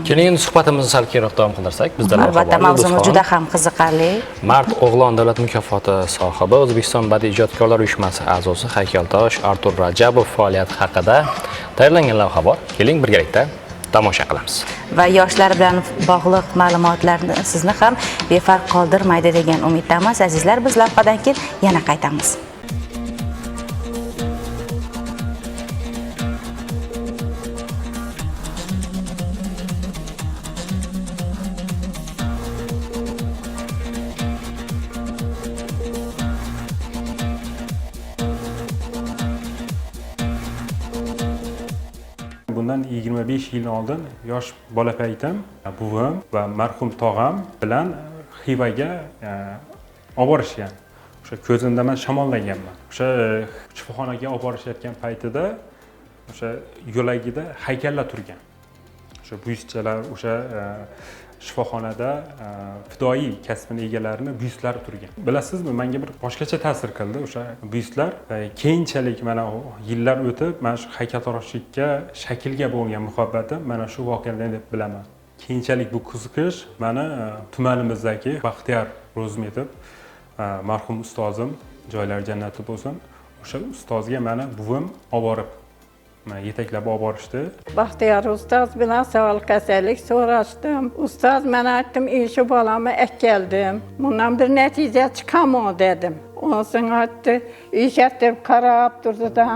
Keling, endi suhbatimizni sal keyinroq davom qildirsak, bizda albatta mavzumiz juda ham qiziqarli. Mard O'g'lon davlat mukofoti sohibi, O'zbekiston badiiy ijodkorlar uyushmasi a'zosi haykaltarosh Artur Rajabov faoliyati haqida tayyorlangan lavha bor. Keling, birgalikda tomosha qilamiz. Va yoshlar bilan bog'liq ma'lumotlarni sizni ham befarq qoldirmaydi degan umiddamiz. Azizlar, biz lavhadan keyin yana qaytamiz. Bundan 25 yil oldin yosh bolapaytim buvim va marhum tog'am bilan Xivaga olib borishgan. O'sha ko'zimda men shamollaganman. O'sha shifoxonaga olib borishayotgan paytida o'sha yo'lagida haykallar turgan. O'sha byustchalar, o'sha shifoxonada fidoyi kasbini egalarini byustlari turgan. Bilasizmi, menga bir boshqacha ta'sir qildi o'sha byustlar. Keyinchalik mana yillar o'tib, mana shu haykaltaroshlikka, shaklga bo'lgan muhabbatim mana shu voqeadan deb bilaman. Keyinchalik bu qiziqish meni tumanimizdagi Baxtiyor Ro'zmetov marhum ustozim, joylari jannati bo'lsin, o'sha ustozga meni buvim olib borib yetaklab olib borishdi. Baxtiyor ustoz bilan savol kasallik so'rashdim. Ustoz men aytdim, "Shu bolamni keldim. Bundan bir natija chiqamo" dedim. Ondan aytdi, "Ishat" deb qarab turdi-da,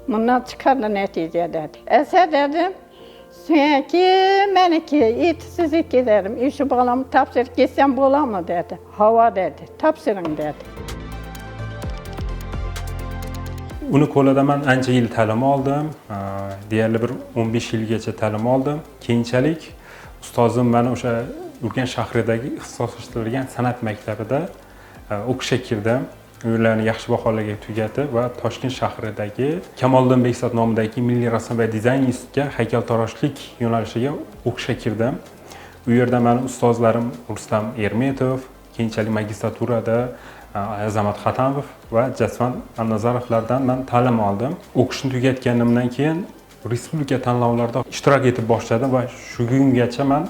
"Bundan chiqadi natija" dedi. "Esa" dedim, "Senki, meniki, sizniki" dedim. "Shu bolamni topshirib ketsam bo'ladimi" dedi. "Havo" dedi. "Topshiring" dedi. Uni qo'lida men ancha yil ta'lim oldim. Deyarli bir 15 yilgacha ta'lim oldim. Keyinchalik ustozim meni o'sha Urganch shahridagi ixtisoslashtirilgan san'at maktabida o'qishga kirdim. Ularni yaxshi baholarga tugatib va Toshkent shahridagi Kamoliddin Behzod nomidagi Milliy rasm va dizayn institutiga haykaltaroshlik yo'nalishiga o'qishga kirdim. U yerda meni ustozlarim Rustam Ermetov, keyinchalik magistraturada Azamat Xatamov va Jasvan Annazarovlardan men ta'lim oldim. O'qishni tugatganimdan keyin respublika tanlovlarida ishtirok etib boshladim va shu kungacha men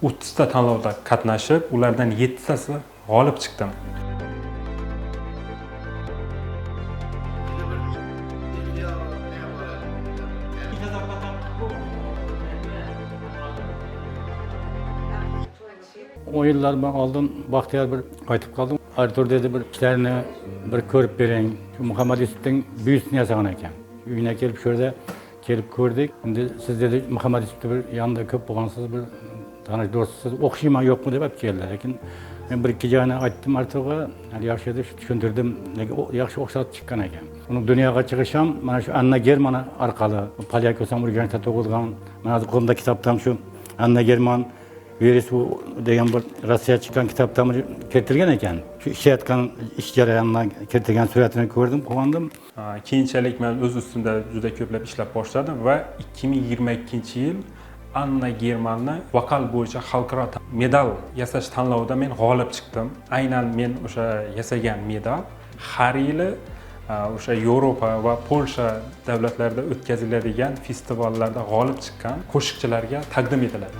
30 ta tanlovda qatnashib, ulardan 7 tasi g'olib chiqdim. Oyunlar ben aldım, Baxtiyor bir qaytib kaldım. Artur dedi, bir işlerini bir ko'rib bering. Muhammad Yusuf'un büyüsünü yasagan ekan. Uyuna kelip şurada kelip ko'rdik. Şimdi siz dedi Muhammad Yusuf'ta bir yanında köp bo'lgansiz, bir tanış dostsiz, o'qishayman yo'qmi deb olib keldi. Lekin men bir ikki joyini aytdim Arturga, yaxshi deb tushuntirdim, yaxshi o'xshatib chiqqan ekan. Uning dunyoga chiqishi ham mana shu Anna German orqali, Polyak bo'lsam Urganchda tug'ilgan, mana qo'limda kitobdan shu Anna German Virüs degan bir Rossiya chiqqan kitobda keltirilgan ekan. Shu ishlayotgan ish jarayonidan keltirilgan suratini ko'rdim, quvondim. Keyinchalik men o'z ustimda juda ko'plab ishlab boshladim va 2022-yil Anna Germanni vokal bo'yicha xalqaro medal yasash tanlovida men g'olib chiqdim. Aynan men o'sha yasagan medal har yili o'sha Yevropa va Polsha davlatlarida o'tkaziladigan festivallarda g'olib chiqqan qo'shiqchilarga taqdim etiladi.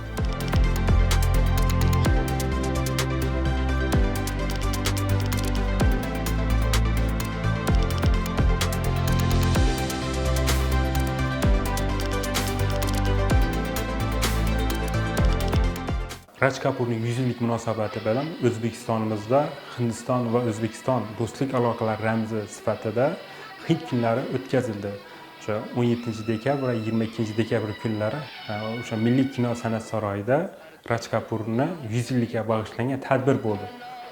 Raj Kapurning 100 yillik munosabati bilan O'zbekistonimizda Hindiston va O'zbekiston do'stlik aloqalari ramzi sifatida Hind kunlari o'tkazildi. O'sha 17-dekabr va 22-dekabr kunlari o'sha Milliy kino san'at saroyida Raj Kapurning 100 yilligiga bag'ishlangan tadbir bo'ldi.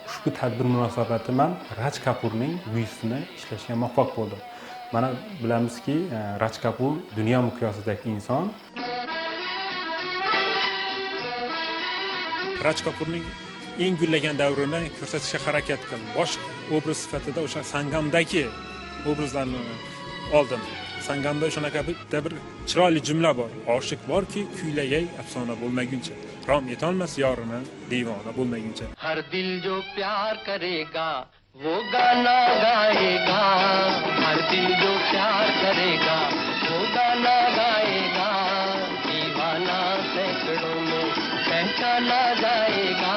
Ushbu tadbir munosabati bilan Raj Kapurning byustini ishlashga muvaffaq bo'ldim. Mana bilamizki, Raj Kapur dunyo miqyosidagi inson. Raj Kapurning eng gullagan davrini ko'rsatishga harakat qildim. Bosh obraz sifatida o'sha Sangamdagi obrazlarni oldim. Sangamda shunaqa bir chiroyli jumla bor. Oshiq borki, kuylagay afsona bo'lmaguncha, rom etolmas yorini devona bo'lmaguncha. Har dil jo pyar karega, wo gana gaega. Har dil jo pyar karega, wo gana gaega. Divana sainkadon mein पहचाना जाएगा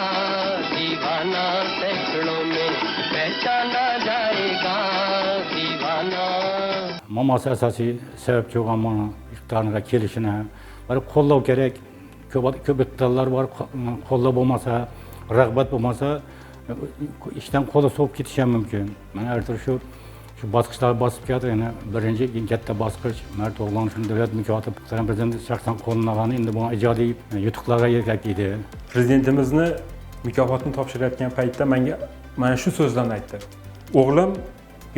दीवाना सैकड़ों में पहचाना जाएगा दीवाना Maması asosiy sababchi bo'lgan mana iftorga kelishini bir qo'llov kerak. Ko'p iqtidorlar bor, qo'llov bo'lmasa, rag'bat bo'lmasa, ishdan qo'li so'p ketishi ham mumkin. Mana Artur shu bosqichlar bosib keldi, yana birinchi katta bosqich Mard O'g'lon shuni davlat mukofoti prezident shaxsan qo'llangan, endi bu ijodiy yutuqlarga erishdi. Prezidentimizni mukofotni topshirayotgan paytda menga mana shu so'zlarni aytdi. O'g'lim,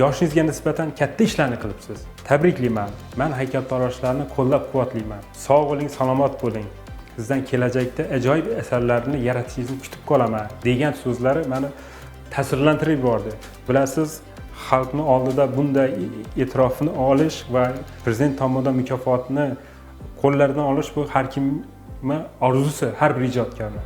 yoshingizga nisbatan katta ishlarni qilibsiz. Tabriklayman. Men haykaltaroshlarni qo'llab-quvvatlayman. Sog' bo'ling, salomat bo'ling. Sizdan kelajakda ajoyib asarlarni yaratishingizni kutib qolaman degan so'zlari meni ta'sirlantirib yubordi. Bilasiz, xalqning oldida bunday e'tirofni olish va prezident tomonidan mukofotni qo'llaridan olish bu har kimning orzusi, har bir ijodkorning.